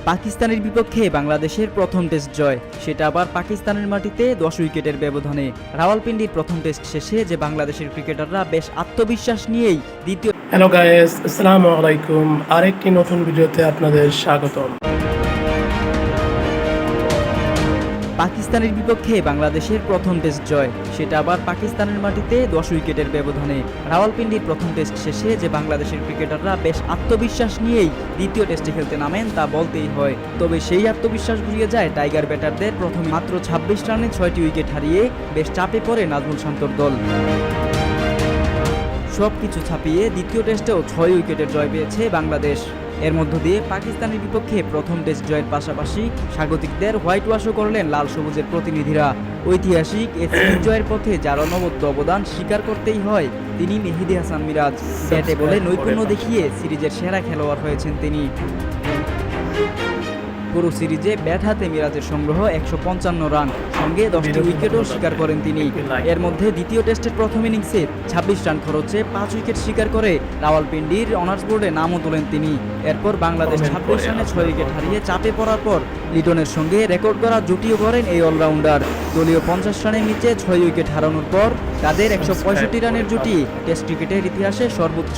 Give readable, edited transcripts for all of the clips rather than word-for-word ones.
পাকিস্তানের বিপক্ষে বাংলাদেশের প্রথম টেস্ট জয়, সেটা আবার পাকিস্তানের মাটিতে 10 উইকেটের ব্যবধানে। রাওয়ালপিন্ডির প্রথম টেস্ট শেষে যে বাংলাদেশের ক্রিকেটাররা বেশ আত্মবিশ্বাস নিয়েই দ্বিতীয় হ্যালো গাইস, আসসালামু আলাইকুম। আরেকটি নতুন ভিডিওতে আপনাদের স্বাগতম। পাকিস্তানের বিপক্ষে বাংলাদেশের প্রথম টেস্ট জয়, সেটা আবার পাকিস্তানের মাটিতে 10 উইকেটের ব্যবধানে। রাওয়ালপিন্ডির প্রথম টেস্ট শেষে যে বাংলাদেশের ক্রিকেটাররা বেশ আত্মবিশ্বাস নিয়েই দ্বিতীয় টেস্টে খেলতে নামেন তা বলতেই হয়। তবে সেই আত্মবিশ্বাস ঘুরিয়ে যায় টাইগার ব্যাটারদের। প্রথমে মাত্র 26 রানে 6টি উইকেট হারিয়ে বেশ চাপে পড়ে নাজমুল শান্তর দল। সবকিছু ছাপিয়ে দ্বিতীয় টেস্টেও 6 উইকেটের জয় পেয়েছে বাংলাদেশ। এর মধ্য দিয়ে পাকিস্তানের বিপক্ষে প্রথম টেস্ট জয়ের পাশাপাশি স্বাগতিকদের হোয়াইট ওয়াশও করলেন লাল সবুজের প্রতিনিধিরা। ঐতিহাসিক এই সিরিজ জয়ের পথে যার অনবদ্য অবদান স্বীকার করতেই হয়, তিনি মেহেদী হাসান মিরাজ। ব্যাটে বলে নৈপুণ্য দেখিয়ে সিরিজের সেরা খেলোয়াড় হয়েছেন তিনি। পুরো সিরিজে ব্যাট হাতে মিরাজের সংগ্রহ 155 রান, সঙ্গে 10টি উইকেটও শিকার করেন তিনি। এর মধ্যে দ্বিতীয় টেস্টের প্রথম ইনিংসে 26 রান খরচে 5 উইকেট শিকার করে রাওয়ালপিন্ডির অনার্স বোর্ডে নামও তোলেন তিনি। এরপর বাংলাদেশ 26 রানে 6 উইকেট হারিয়ে চাপে পড়ার পর লিটনের সঙ্গে রেকর্ড করা জুটিও করেন এই অলরাউন্ডার। দলীয় 50 রানের নিচে 6 উইকেট হারানোর পর তাদের 165 রানের জুটি টেস্ট ক্রিকেটের ইতিহাসে সর্বোচ্চ।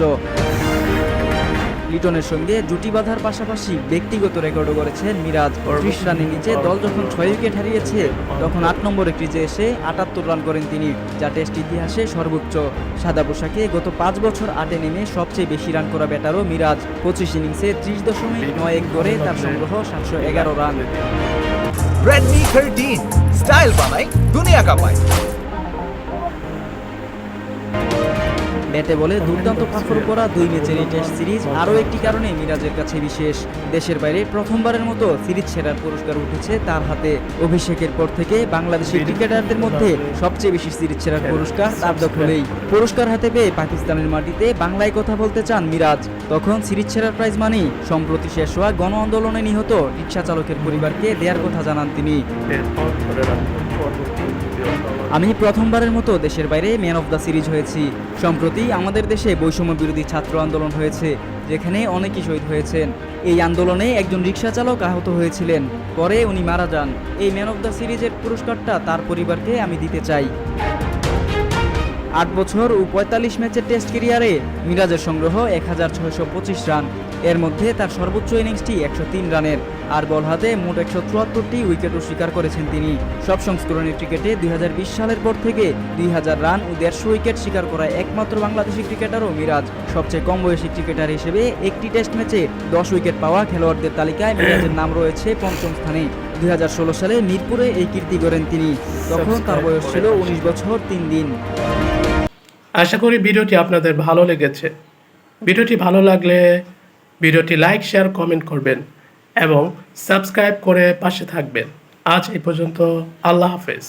লিটনের সঙ্গে জুটি বাঁধার পাশাপাশি ব্যক্তিগত রেকর্ডও করেছেন মিরাজ। 30 রানের নিচে দল যখন 6 উইকেট হারিয়েছে তখন 8 নম্বরে ক্রিজে এসে 78 রান করেন তিনি, যা টেস্ট ইতিহাসে সর্বোচ্চ। সাদা পোশাকে গত 5 বছর আটে নেমে সবচেয়ে বেশি রান করা ব্যাটারও মিরাজ। 25 ইনিংসে 30.91 গড়ে তার সংগ্রহ 711 রান। Redmi 13 স্টাইল বানাই দুনিয়া কাঁপায়। ব্যাটে বলে দুর্দান্ত পারফর্ম করা 2 ম্যাচের এই টেস্ট সিরিজ আরও একটি কারণে মিরাজের কাছে বিশেষ। দেশের বাইরে প্রথমবারের মতো সিরিজ সেরার পুরস্কার উঠেছে তার হাতে। অভিষেকের পর থেকে বাংলাদেশের ক্রিকেটারদের মধ্যে সবচেয়ে বেশি সিরিজ সেরার পুরস্কার তার দখলেই। পুরস্কার হাতে পেয়ে পাকিস্তানের মাটিতে বাংলায় কথা বলতে চান মিরাজ। তখন সিরিজ সেরার প্রাইজ মানি সম্প্রতি শেষ হওয়া গণ আন্দোলনে নিহত রিকশা চালকের পরিবারকে দেওয়ার কথা জানান তিনি। আমি প্রথমবারের মতো দেশের বাইরে ম্যান অফ দ্য সিরিজ হয়েছি। সম্প্রতি আমাদের দেশে বৈষম্য বিরোধী ছাত্র আন্দোলন হয়েছে, যেখানে অনেকেই শহীদ হয়েছেন। এই আন্দোলনে একজন রিকশা চালক আহত হয়েছিলেন, পরে উনি মারা যান। এই ম্যান অফ দ্য সিরিজের পুরস্কারটা তার পরিবারকে আমি দিতে চাই। 8 বছর ও 45 ম্যাচের টেস্ট ক্যারিয়ারে মিরাজের সংগ্রহ 1625 রান। এর মধ্যে তার সর্বোচ্চ ইনিংসটি 103 রানের, আর বল হাতে মোট 174টি উইকেটও শিকার করেছেন তিনি। সব সংস্করণের ক্রিকেটে 2020 সালের পর থেকে 2000 রান ও 150 উইকেট শিকার করা একমাত্র বাংলাদেশি ক্রিকেটারও মিরাজ। সবচেয়ে কম বয়সী ক্রিকেটার হিসেবে একটি টেস্ট ম্যাচে 10 উইকেট পাওয়া খেলোয়াড়দের তালিকায় মিরাজের নাম রয়েছে 5ম স্থানে। 2016 সালে মিরপুরে এই কীর্তি গড়েন তিনি, তখন তার বয়স ছিল 19 বছর 3 দিন। আশা করি ভিডিওটি আপনাদের ভালো লেগেছে। ভিডিওটি ভালো লাগলে ভিডিওটি লাইক, শেয়ার, কমেন্ট করবেন এবং সাবস্ক্রাইব করে পাশে থাকবেন। আজ এই পর্যন্ত। আল্লাহ হাফেজ।